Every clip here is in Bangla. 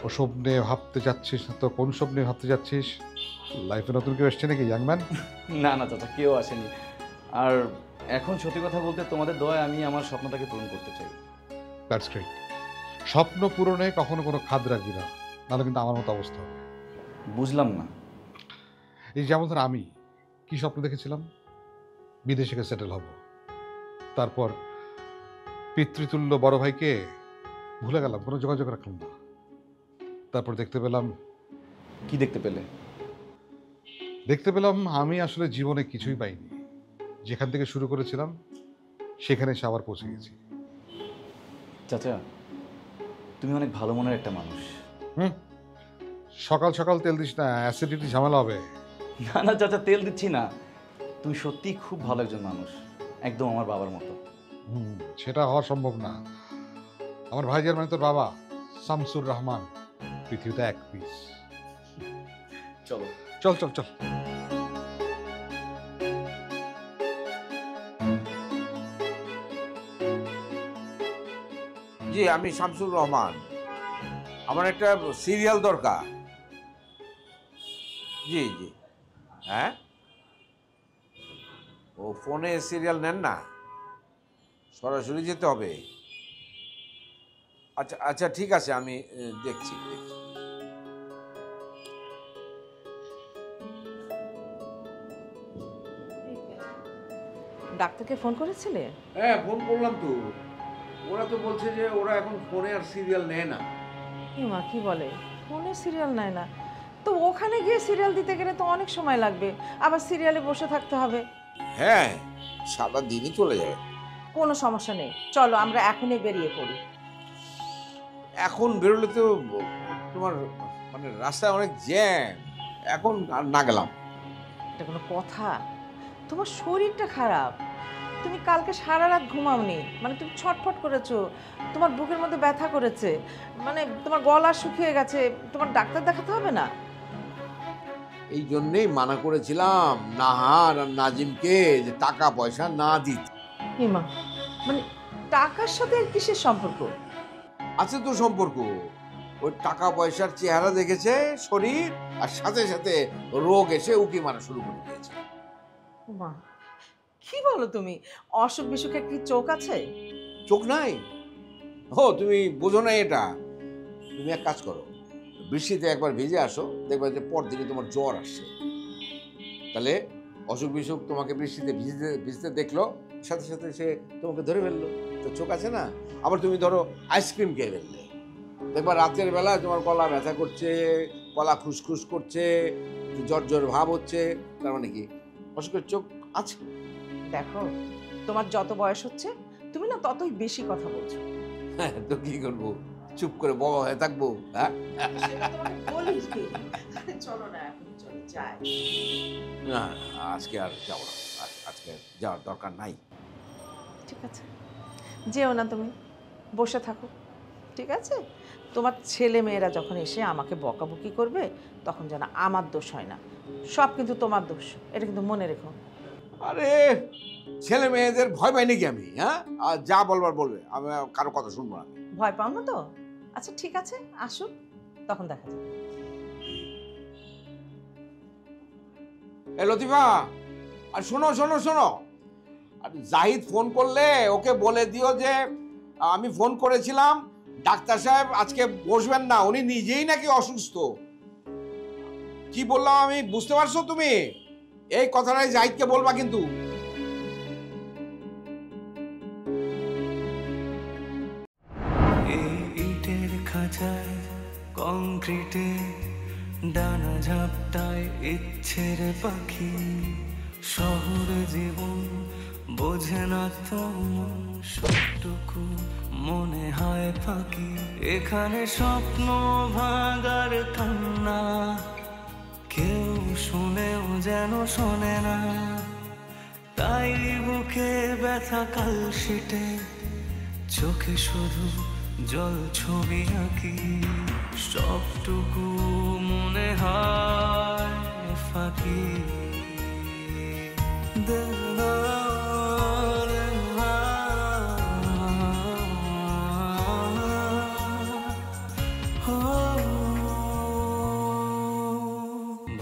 ওসব নিয়ে ভাবতে যাচ্ছিস না তো? কোন সব নিয়ে ভাবতে যাচ্ছিস? লাইফে নতুন কেউ এসছে নাকি ইয়াংম্যান? না না চাচা, কেউ আসেনি। আর এখন সত্যি কথা বলতে তোমাদের দয়ায় আমি আমার স্বপ্নটাকে পূরণ করতে চাই। That's great. স্বপ্ন পূরণে কখনো কোনো খাদ রাখবি না, নাহলে কিন্তু আমার মতো অবস্থা হবে। বুঝলাম না। এই যেমন ধর আমি কি স্বপ্ন দেখেছিলাম, বিদেশে গিয়ে সেটেল হব, তারপর পিতৃতুল্য বড় ভাইকে ভুলে গেলাম, কোনো যোগাযোগ রাখলাম না। তারপর দেখতে পেলাম কি দেখতে পেলে? আমি আসলে জীবনে কিছুই পাইনি। যেখান থেকে শুরু করেছিলাম সেখানে এসে আবার পৌঁছে গেছি। চাচা, তুমি অনেক ভালো মনের একটা মানুষ। সকাল সকাল তেল দিস না, অ্যাসিডিটি ঝামেলা হবে। না না চাচা, তেল দিচ্ছি না। তুমি সত্যিই খুব ভালো একজন মানুষ, একদম আমার বাবার মতো। সেটা হওয়া সম্ভব না। আমার ভাইজান মানে তোর বাবা শামসুর রহমান, পৃথিবীতে এক পিস। চলো। চল চল চল। জি, আমি শামসুর রহমান। আমার একটা সিরিয়াল দরকার। জি জি। হ্যাঁ, ও ফোনে সিরিয়াল নেন না, সরাসরি যেতে হবে। আচ্ছা আচ্ছা, ঠিক আছে, আমি দেখছি। ডাক্তারকে ফোন করেছিলে? হ্যাঁ, ফোন করলাম তো। ওরা তো বলছে যে ওরা এখন ফোনে আর সিরিয়াল নেয় না। মা কি বলে, ফোনে সিরিয়াল নেয় না? তো ওখানে গিয়ে সিরিয়াল দিতে গেলে তো অনেক সময় লাগবে, আবার সিরিয়ালে বসে থাকতে হবে। হ্যাঁ, সারা দিনই চলে যাবে। কোনো সমস্যা নেই, চলো আমরা এখনই বেরিয়ে পড়ি। এখন বেরোলে তো তোমার মানে রাস্তায় অনেক জ্যাম, এখন আর না গেলাম। এটা কোনো কথা? তোমার শরীরটা খারাপ, তুমি কালকে সারা রাত ঘুমাওনি, মানে তুমি ছটফট করেছো, তোমার বুকের মধ্যে ব্যথা করেছে, মানে তোমার গলা শুকিয়ে গেছে, তোমার ডাক্তার দেখাতে হবে না? এই জন্যেই মানা করেছিলাম নাহার আর নাজিমকে যে টাকা পয়সা না দিতে। হিমা, মানে টাকার সাথে আর কিসের সম্পর্ক? আছে তো সম্পর্ক। ওই টাকা পয়সার চেহারা দেখেছে শরীর, আর সাথে সাথে রোগ এসে উকি মারা শুরু করে দিয়েছে। মা কি বলো তুমি? অসুখ বিসুখের কি চোখ আছে? চোখ নাই? ও, তুমি বোঝো না এটা। তুমি এক কাজ করো, বৃষ্টিতে একবার ভিজে আসো, দেখবে যে পরদিনই তোমার জ্বর আসছে। তাহলে অসুখ বিসুখ তোমাকে বৃষ্টিতে ভিজতে ভিজতে দেখলো, সাথে সাথে সে তোমাকে ধরে ফেললো। তো চোখ আছে না? আবার তুমি ধরো আইসক্রিম খেয়ে ফেললে, দেখবা রাতের বেলা তোমার গলা ব্যথা করছে, গলা খুসখুস করছে, জ্বর জ্বর ভাব হচ্ছে। তার মানে কি অসুখের চোখ আছে? দেখো, তোমার যত বয়স হচ্ছে তুমি না ততই বেশি কথা বলছো। হ্যাঁ, তো কি করবো, চুপ করে বড় হয়ে থাকবো? হ্যাঁ, চলো না এখন চলো যাই। না আজকে আর যাবো না, আজকে যাওয়ার দরকার নাই। ঠিক আছে, যেও না, তুমি বসে থাকো, ঠিক আছে? তোমার ছেলে মেয়েরা যখন এসে আমাকে বকাবকি করবে তখন যেন আমার দোষ হয় না, সব কিন্তু তোমার দোষ, এটা কিন্তু মনে রেখো। আরে ছেলে মেয়েদের ভয় পাই নাকি আমি? হ্যাঁ, আর যা বলবার বলবে, আমি কারো কথা শুনবো না। ভয় পাও না তো? আচ্ছা ঠিক আছে, আসো, তখন দেখা যাবে। এ লতিফা, আর শোনো শোনো শোনো, আর জাহিদ ফোন করলে ওকে বলে দিও যে আমি ফোন করেছিলাম, ডাক্তার সাহেব আজকে বসবেন না, উনি নিজেই নাকি অসুস্থ। কি বললাম আমি, বুঝতে পারছো তুমি? এই কথাটাই জাহিদকে বলবা কিন্তু। ইটের খাঁচায় কংক্রিটে ডানা ঝাপটায় ইচ্ছের পাখি, শহর জীবন বোঝে না তো সবটুকু মনে হয় ফাঁকি। এখানে স্বপ্ন ভাঙার কান্না কেউ শুনেও যেন শোনে না, তাই বুকে ব্যথা কালশিটে চোখে শুধু জল ছবি আঁকি, সবটুকু মনে হয় ফাঁকি।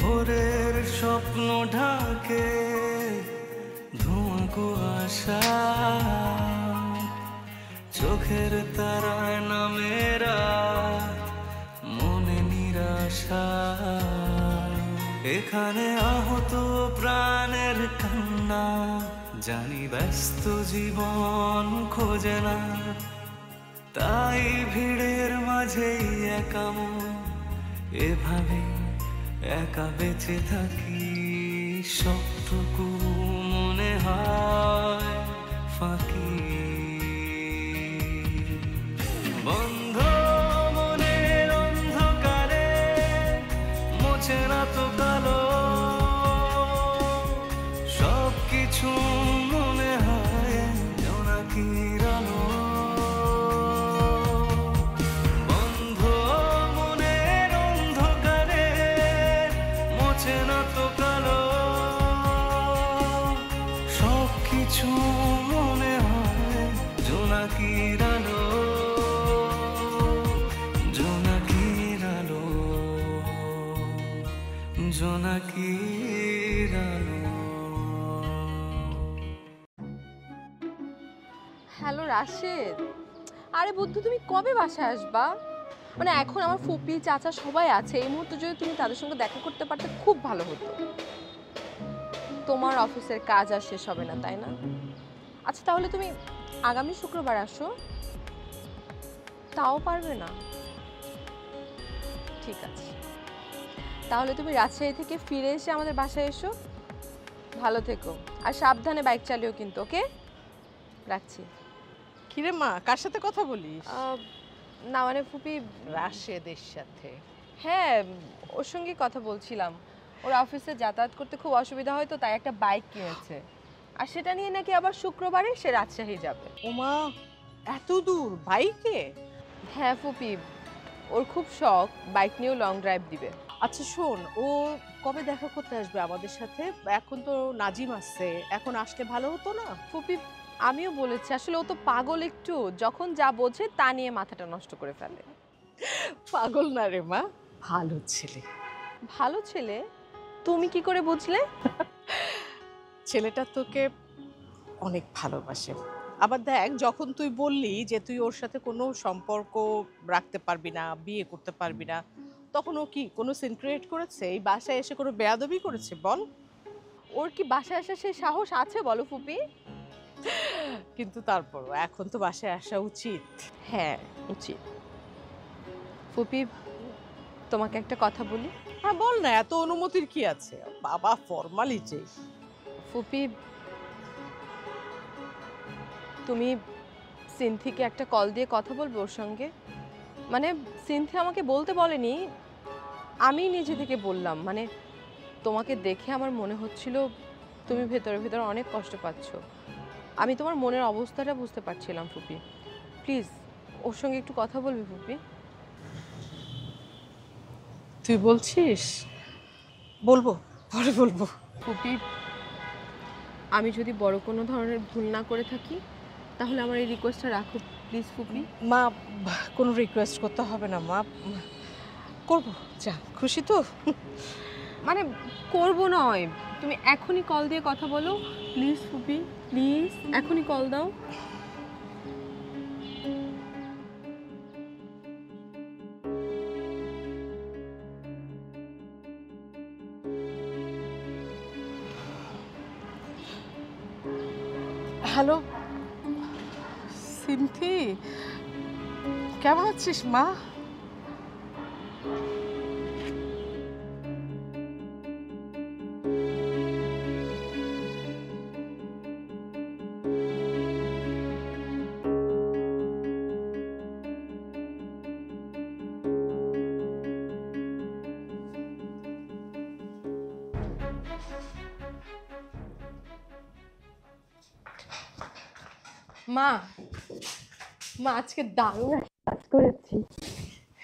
ভোরের স্বপ্ন ঢাকে ধোঁয়া কুয়াশা, চোখের তারায় নামেরা মনে নিরাশা। এখানে আহত প্রাণের কান্না, জানি ব্যস্ত জীবন খোঁজে না, তাই ভিড়ের মাঝেই একা মন এভাবে একা বেঁচে থাকি। সবটুকু মনে হয় ফাঁকি। বন্ধ মনের অন্ধকারে মোছে না তো কালো, সব কিছু মনে হয় জোনাকির আলো। বন্ধ মনের অন্ধকারে মোছে না তো কালো, সব কিছু মনে হয় জোনাকির আলো, জোনাকির আলো, জোনাকির আলো। হ্যালো রাশেদ, আরে বুদ্ধু তুমি কবে বাসায় আসবা? মানে এখন আমার ফুপি চাচা সবাই আছে, এই মুহূর্তে যদি তুমি তাদের সঙ্গে দেখা করতে পারতে খুব ভালো হতো। তোমার অফিসের কাজ আর শেষ হবে না তাই না? আচ্ছা তাহলে তুমি আগামী শুক্রবার আসো। তাও পারবে না? ঠিক আছে, তাহলে তুমি রাজশাহী থেকে ফিরে এসে আমাদের বাসায় এসো। ভালো থেকো আর সাবধানে বাইক চালিও কিন্তু, ওকে? রাখছি। কিরে মা, কার সাথে কথা বলিস? না মানে ফুপি, রাশেদের সাথে। হ্যাঁ ওর সঙ্গে কথা বলছিলাম। ওর অফিসে যাতায়াত করতে খুব অসুবিধা হয় তো, তাই একটা বাইক কিনেছে, আর সেটা নিয়ে নাকি আবার শুক্রবারে সে রাজশাহী যাবে। ওমা, এত দূর বাইকে? হ্যাঁ ফুপি, ওর খুব শখ বাইক নিয়েও লং ড্রাইভ দিবে। আচ্ছা শোন, ও কবে দেখা করতে আসবে আমাদের সাথে? এখন তো নাজিম আসছে, এখন আসলে ভালো হতো না? ফুপি আমিও বলেছি, আসলে ও তো পাগল একটু, যখন যা বোঝে তা নিয়ে মাথাটা নষ্ট করে ফেলে। পাগল না রে মা, ভালো ছেলে। ভালো ছেলে? তুমি কি করে বুঝলে? ছেলেটা তোকে অনেক ভালোবাসে। আবার দেখ, যখন তুই বললি যে তুই ওর সাথে কোনো সম্পর্ক রাখতে পারবি না, বিয়ে করতে পারবি না, তখন ও কি কোনো সিন ক্রিয়েট করেছে? এই বাসায় এসে কোনো বেয়াদবি করেছে বল? ওর কি বাসায় আসার সেই সাহস আছে বলো ফুপি? কিন্তু তারপর এখন তো বাসায় আসা উচিত। হ্যাঁ উচিত। ফুপি তোমাকে একটা কথা বলি। হ্যাঁ বল না, এত অনুমতির কি আছে? বাবা ফর্মালিটি। ফুপি তুমি সিনথিকে একটা কল দিয়ে কথা বলবে ওর সঙ্গে। মানে সিনথি আমাকে বলতে বলেনি, আমি নিজে থেকে বললাম। মানে তোমাকে দেখে আমার মনে হচ্ছিল তুমি ভেতরে ভেতরে অনেক কষ্ট পাচ্ছ। আমি তোমার মনের অবস্থাটা বুঝতে পারছিলাম ফুপি। প্লিজ ওর সঙ্গে একটু কথা বলবি ফুপি? তুই বলছিস? বলবো, পরে বলবো। ফুপি আমি যদি বড় কোনো ধরনের ভুল না করে থাকি তাহলে আমার এই রিকোয়েস্টটা রাখো প্লিজ ফুপি। মা, কোনো রিকোয়েস্ট করতে হবে না মা, করবো। যা, খুশি তো? মানে করব নয়, তুমি এখনই কল দিয়ে কথা বলো প্লিজ ফুপি, প্লিজ এখনই কল দাও। হ্যালো সিনথি, কেমন আছিস মা? মা, মা আজকে দারুণ একটা কাজ করেছি।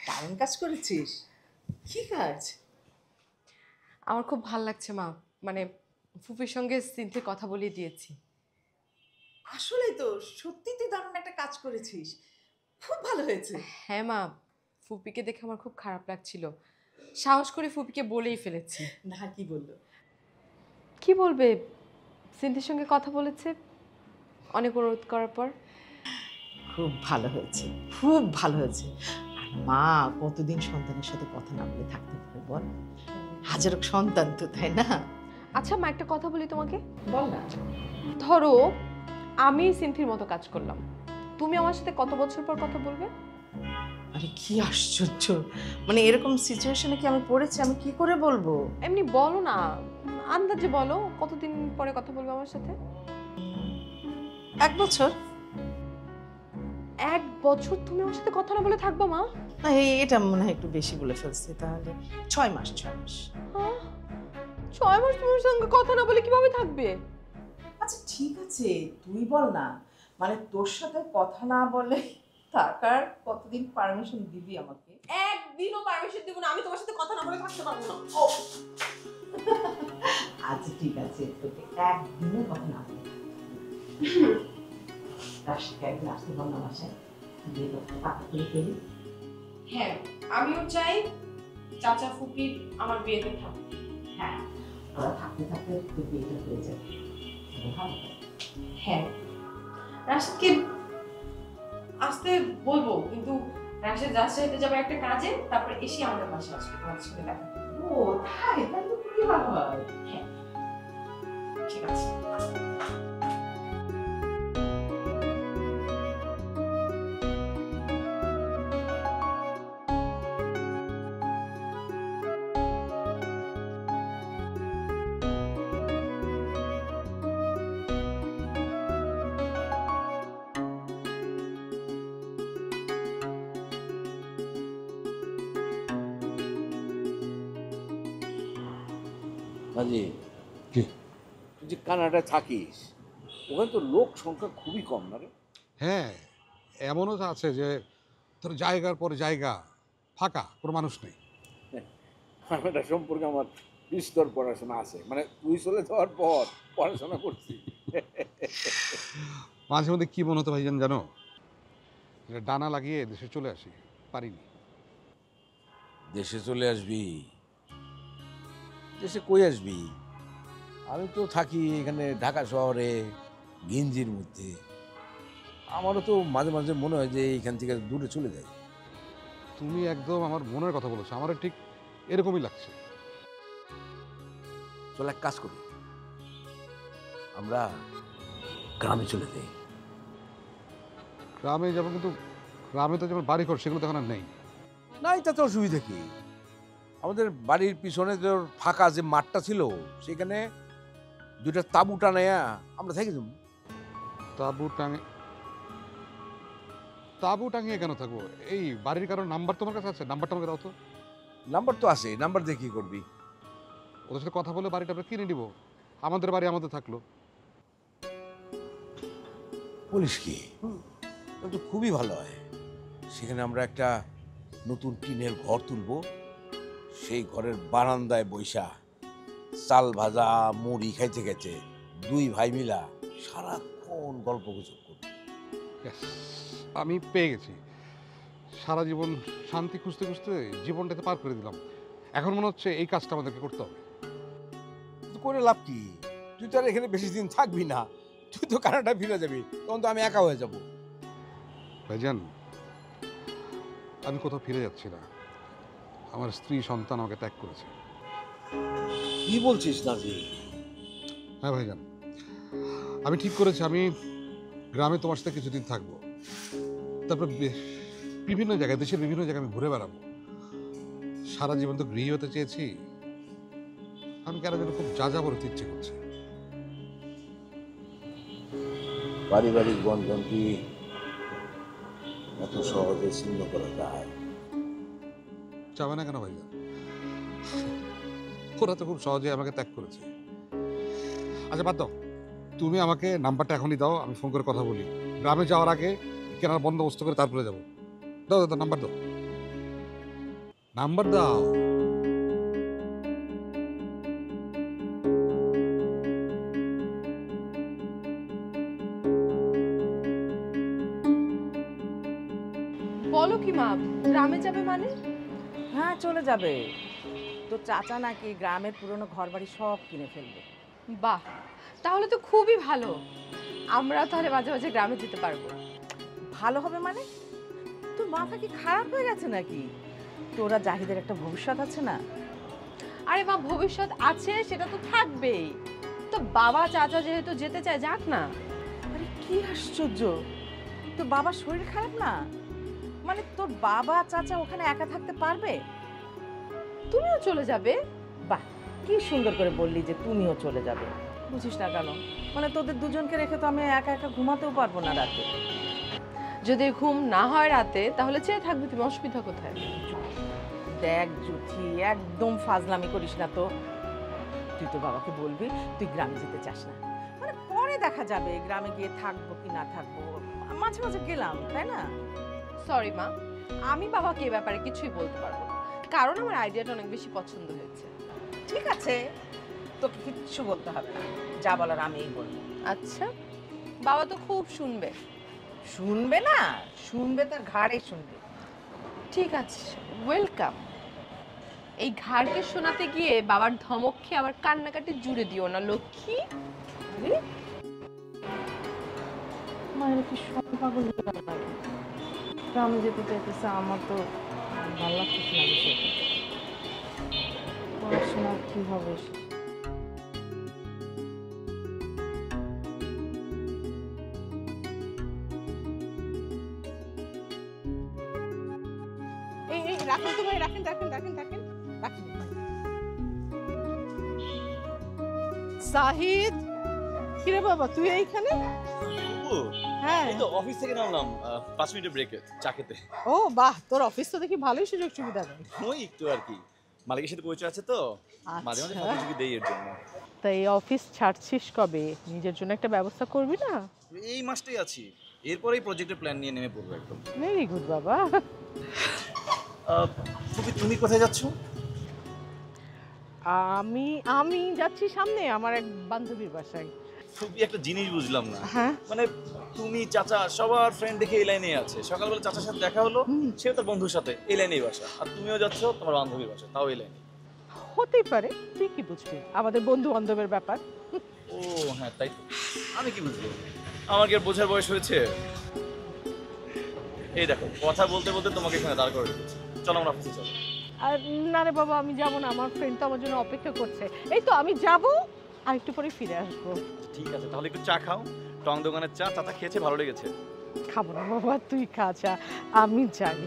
দারুণ কাজ করেছিস? কি কাজ? আমার খুব ভালো লাগছে মা, মানে ফুপির সঙ্গে সিনথির কথা বলিয়ে দিয়েছি। আসলে তো সত্যি তুই দারুণ একটা কাজ করেছিস, খুব ভালো হয়েছে। হ্যাঁ মা, ফুপিকে দেখে আমার খুব খারাপ লাগছিল, সাহস করে ফুপিকে বলেই ফেলেছি। না কি বললো? কি বলবে, সিনথির সঙ্গে কথা বলেছে অনেক অনুরোধ করার পর। খুব ভালো হয়েছে, খুব ভালো হয়েছে। আর মা কতদিন সন্তানের সাথে কথা না বলে থাকতে পারে বল? হাজারো সন্তান তো, তাই না? আচ্ছা মা, একটা কথা বলি তোমাকে। বল না। ধরো আমি সিনথির মতো কাজ করলাম, তুমি আমার সাথে কত বছর পর কথা বলবে? আরে কি আশ্চর্য, মানে এরকম সিচুয়েশনে কি আমি পড়েছি, আমি কি করে বলবো? এমনি বলো না, আন্দাজে বলো কতদিন পরে কথা বলবে আমার সাথে। 1 বছর। 1 বছর তুমি আমার সাথে কথা না বলে থাকবা মা? না, এটা মনে হয় একটু বেশি বলে ফেলছি। তাহলে 6 মাস। 6 মাস তোমার সঙ্গে কথা না বলে কিভাবে থাকবে? আচ্ছা ঠিক আছে, তুই বল না, মানে তোর সাথে কথা না বলে থাকার কতদিন পারমিশন দিবি আমাকে? একদিনও পারমিশন দেব না, আমি তোমার সাথে কথা না বলে থাকতে পারবো না। আচ্ছা ঠিক আছে, তোকে একদিনও কথা না বলে রাশিকে একদিন আসতে বল না বাসায়, দিয়ে তোকে টাকা করে ফেলি। হ্যাঁ, আমিও চাই চাচা ফুপির আমার বিয়েতে থাকবে। হ্যাঁ, ওরা থাকতে থাকতে তোর বিয়েটা হয়ে যাবে, ভালো। হ্যাঁ, রাশিদকে আসতে বলবো, কিন্তু রাশিদ রাজশাহীতে যাবে একটা কাজে, তারপর এসে আমাদের বাসায় আসবে তোমার সঙ্গে দেখা করতে। ও তাই, তাহলে তো খুবই ভালো হয়। হ্যাঁ ঠিক আছে। মাঝি, কি? তুই যে কানাডায় থাকিস, ওখানে তো লোক সংখ্যা খুবই কম না রে? হ্যাঁ, এমনও তো আছে যে তোর জায়গার পর জায়গা ফাঁকা, কোনো মানুষ নেই। কানাডা সম্পর্কে আমার বিস্তর পড়াশোনা আছে, মানে তুই চলে যাওয়ার পর পড়াশোনা করছি। মাঝে মধ্যে কি মনে হতো ভাইজান জানো, যে ডানা লাগিয়ে দেশে চলে আসি, পারিনি। দেশে চলে আসবি? দেশে কই আসবি? আমি তো থাকি এখানে ঢাকা শহরে গিঞ্জির মধ্যে। আমারও তো মাঝে মাঝে মনে হয় যে এইখান থেকে দূরে চলে যাই। তুমি একদম আমার মনের কথা বলেছো, আমারও ঠিক এরকমই লাগছে। চল এক কাজ করি, আমরা গ্রামে চলে যাই। গ্রামে যাবো, কিন্তু গ্রামে তো যেমন বাড়ি ঘর সেগুলো তো এখন আর নেই। না, এটাতে অসুবিধা কি? আমাদের বাড়ির পিছনে যে ফাঁকা যে মাঠটা ছিল, সেখানে 2টা তাঁবু টানাইয়া আমরা থেকে যাব। তাঁবু টাঙিয়ে কেন থাকবো? এই বাড়ির কারোর নাম্বার তোমার কাছে আছে? নাম্বারটা আমাকে দাও তো। নাম্বার তো আছে, নাম্বার দিয়ে কি করবি? ওদের সাথে কথা বলে বাড়িটা আমরা কিনে নিব, আমাদের বাড়ি আমাদের থাকলো। বলিস কি? তাহলে তো খুবই ভালো হয়। সেখানে আমরা একটা নতুন টিনের ঘর তুলব, সেই ঘরের বারান্দায় বৈশা চাল ভাজা মুড়ি খাইতে খাইতে 2 ভাই মিলা সারাক্ষণ গল্প গুজব করব। Yes, আমি পেয়ে গেছি। সারা জীবন শান্তি খুঁজতে খুঁজতে জীবনটাতে পার করে দিলাম, এখন মনে হচ্ছে এই কাজটা আমাদেরকে করতে হবে। কিন্তু করে লাভ কি? তুই তো আর এখানে বেশি দিন থাকবি না, তুই তো কানাডা ফিরে যাবি, তখন তো আমি একা হয়ে যাব। ভাইজান, আমি কোথাও ফিরে যাচ্ছি না, আমার স্ত্রী সন্তান আমাকে ত্যাগ করেছে। কি বলছিস নাজি? হ্যাঁ ভাইজান, আমি ঠিক করেছি আমি গ্রামে তোমার সাথে কিছুদিন থাকবো, তারপর বিভিন্ন জায়গায়, দেশের বিভিন্ন জায়গায় আমি ঘুরে বেড়াবো। সারা জীবন তো গৃহী হতে চেয়েছি, আমি কেন যেন খুব যা যা বলতে ইচ্ছে করছে। পারিবারিক বন্ধন কি এত সহজে ছিন্ন করা যায়? যাবে না কেন ভাইজান? ওরা তো খুব সহজে আমাকে ত্যাগ করেছে। আচ্ছা বাদ দাও, তুমি আমাকে নাম্বারটা এখনই দাও, আমি ফোন করে কথা বলি। গ্রামে যাওয়ার আগে কেনার বন্দোবস্ত করে তারপরে যাবো। দাও দাও, নাম্বার দাও, নাম্বার দাও। গ্রামে যাবে মানে? হ্যাঁ চলে যাবে। তোর চাচা নাকি গ্রামের পুরনো ঘর বাড়ি সব কিনে ফেলবে। বাহ, তাহলে তো খুবই ভালো। আমরা তাহলে মাঝে মাঝে গ্রামে যেতে পারবো। ভালো হবে মানে? তোর মাথা কি খারাপ হয়ে গেছে নাকি? তোরা জাহিদের একটা ভবিষ্যৎ আছে না? আরে মা, ভবিষ্যৎ আছে সেটা তো থাকবেই। তো বাবা চাচা যেহেতু যেতে চায়, যাক না। আরে কি আশ্চর্য, তোর বাবার শরীর খারাপ না? মানে তোর বাবা চাচা ওখানে একা থাকতে পারবে? তুমিও চলে যাবে? বাহ, কি সুন্দর করে বললি যে তুমিও চলে যাবে। বুঝিস না কেন? মানে তোদের দুজনকে রেখে তো আমি একা একা ঘুমাতেও পারবো না রাতে। যদি ঘুম না হয় রাতে, তাহলে চেয়ে থাকবে তুমি, অসুবিধা কোথায়? দেখ জুথি, একদম ফাজলামি করিস না তো। তুই তো বাবাকে বলবি তুই গ্রামে যেতে চাস না। মানে পরে দেখা যাবে গ্রামে গিয়ে থাকবো কি না থাকবো, মাঝে মাঝে গেলাম, তাই না? সরি মা, আমি বাবাকে এ ব্যাপারে কিছুই বলতে পারবো না, কারণ আমার আইডিয়াটা অনেক বেশি পছন্দ হয়েছে। ঠিক আছে, তোকে কিচ্ছু বলতে হবে না, যা বলার আমিই বলবো। আচ্ছা, বাবা তো খুব শুনবে। শুনবে না? শুনবে, তার ঘাড়ে শুনবে। ঠিক আছে, ওয়েলকাম। এই ঘাড়কে শোনাতে গিয়ে বাবার ধমক খেয়ে আবার কান্নাকাটি জুড়ে দিও না, লক্ষ্মী। মায়ের কি সব পাগল হয়ে গেল নাকি? গ্রামে যেতে চাইতেছে, আমার তো ভালো লাগতেছে না বিষয়টা। পড়াশোনা কি হবে? এই এই রাখেন তো ভাই, রাখেন রাখেন রাখেন রাখেন রাখেন। সাহিদ, কিরে বাবা তুই এইখানে? হ্যাঁ। এই তো অফিস থেকে নামলাম 5 মিনিটের ব্রেকে চা খেতে। ও বাহ, তোর অফিস তো দেখি ভালোই সুযোগ সুবিধা দেয়। ওই একটু আর কি, মালিকের সাথে পরিচয় আছে তো, মাঝে মাঝে ফাঁকি ঝুঁকি দেই এর জন্য। তা এই অফিস ছাড়ছিস কবে? নিজের জন্য একটা ব্যবস্থা করবি না? এই মাসটাই আছি, এরপরেই প্রজেক্টের প্ল্যান নিয়ে নেমে পড়বো একদম। ভেরি গুড বাবা। তুমি কোথায় যাচ্ছ? আমি আমি যাচ্ছি সামনে আমার এক বান্ধবীর বাসায়। খুবই একটা জিনিস বুঝলাম না, হ্যাঁ মানে তুমি চাচা সবার ফ্রেন্ড দেখে এই লাইনে আছে, সকালবেলা চাচার সাথে দেখা হলো, সেও তার বন্ধুর সাথে এই লাইনেই বাসা, আর তুমিও যাচ্ছ তোমার বান্ধবীর বাসা, তাও এই লাইনে। হতেই পারে, তুই কি বুঝবি আমাদের বন্ধু বান্ধবের ব্যাপার। ও হ্যাঁ তাই তো, আমি কি বুঝবো, আমার কি আর বোঝার বয়স হয়েছে? এই দেখো কথা বলতে বলতে তোমাকে এখানে দাঁড় করে রেখেছি, চলো আমরা অফিসে চলো। আর না রে বাবা, আমি যাব না, আমার ফ্রেন্ড তো আমার জন্য অপেক্ষা করছে। এই তো আমি যাব, আর একটু পরে ফিরে আসবো। ঠিক আছে, তাহলে একটু চা খাও, টং দোকানের চা, চাচা খেয়েছে ভালো লেগেছে। খাবো না বাবা, তুই খা চা, আমি যাই।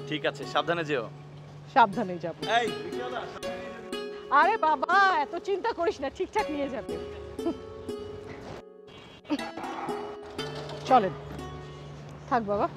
ঠিক আছে, সাবধানে যেও। সাবধানে যাব। এই রিকশাওয়ালা, আরে বাবা এত চিন্তা করিস না, ঠিকঠাক নিয়ে যাবে। চলেন, থাক বাবা।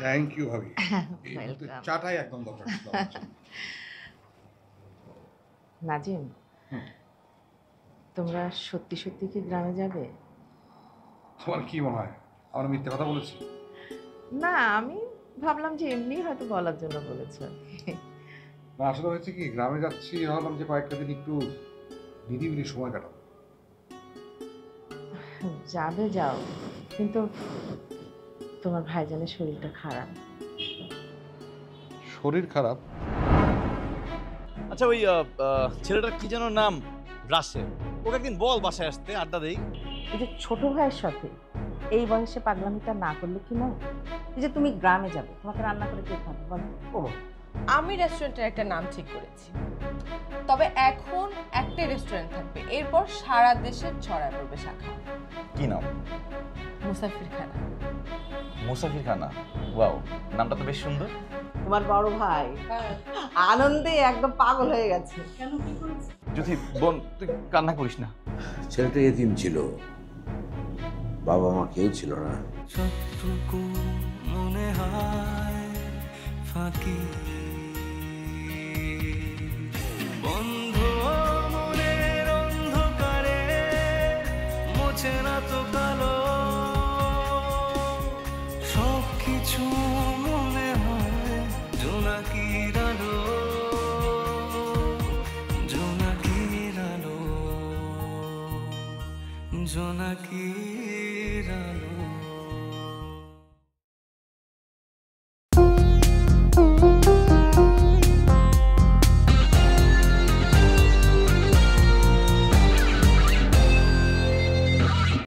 থ্যাংক ইউ ভাবি। Welcome. চাটাই একদম দরকার ছিল আমার জন্য। নাজিম, তোমরা সত্যি সত্যি কি গ্রামে যাবে? তোমার কি মনে হয় আমরা মিথ্যে কথা বলেছি? না, আমি ভাবলাম যে এমনি হয়তো বলার জন্য বলেছো। না, আসলে হয়েছে কি, গ্রামে যাচ্ছি, ভাবলাম যে কয়েকটা দিন একটু নিরিবিলি সময় কাটাবো। যাবে যাও, কিন্তু তোমার ভাইজানের শরীরটা খারাপ। শরীর খারাপ? আচ্ছা ওই ছেলেটার কি যেন নাম, রাসেল, ওকে একদিন বল বাসায় আসতে, আড্ডা দেই। এই যে ছোট ভাইয়ের সাথে এই বয়সে পাগলামিটা না করলে কি নয়? এই যে তুমি গ্রামে যাবে, তোমাকে রান্না করে কে খাবে বলো? আমি রেস্টুরেন্টের একটা নাম ঠিক করেছি, তবে এখন একটাই রেস্টুরেন্ট থাকবে, এরপর সারা দেশে ছড়ায় পড়বে শাখা। কি নাম? মুসাফির খানা। মুসাফির খানা, ওয়াও, নামটা তো বেশ সুন্দর। তোমার বড় ভাই আনন্দে একদম পাগল হয়ে গেছে। যদি বোন তুই কান্না করিস না। ছেলেটা এতিম ছিল, বাবা মা কেউ ছিল না। সবটুকু মনে হয় ফাঁকি,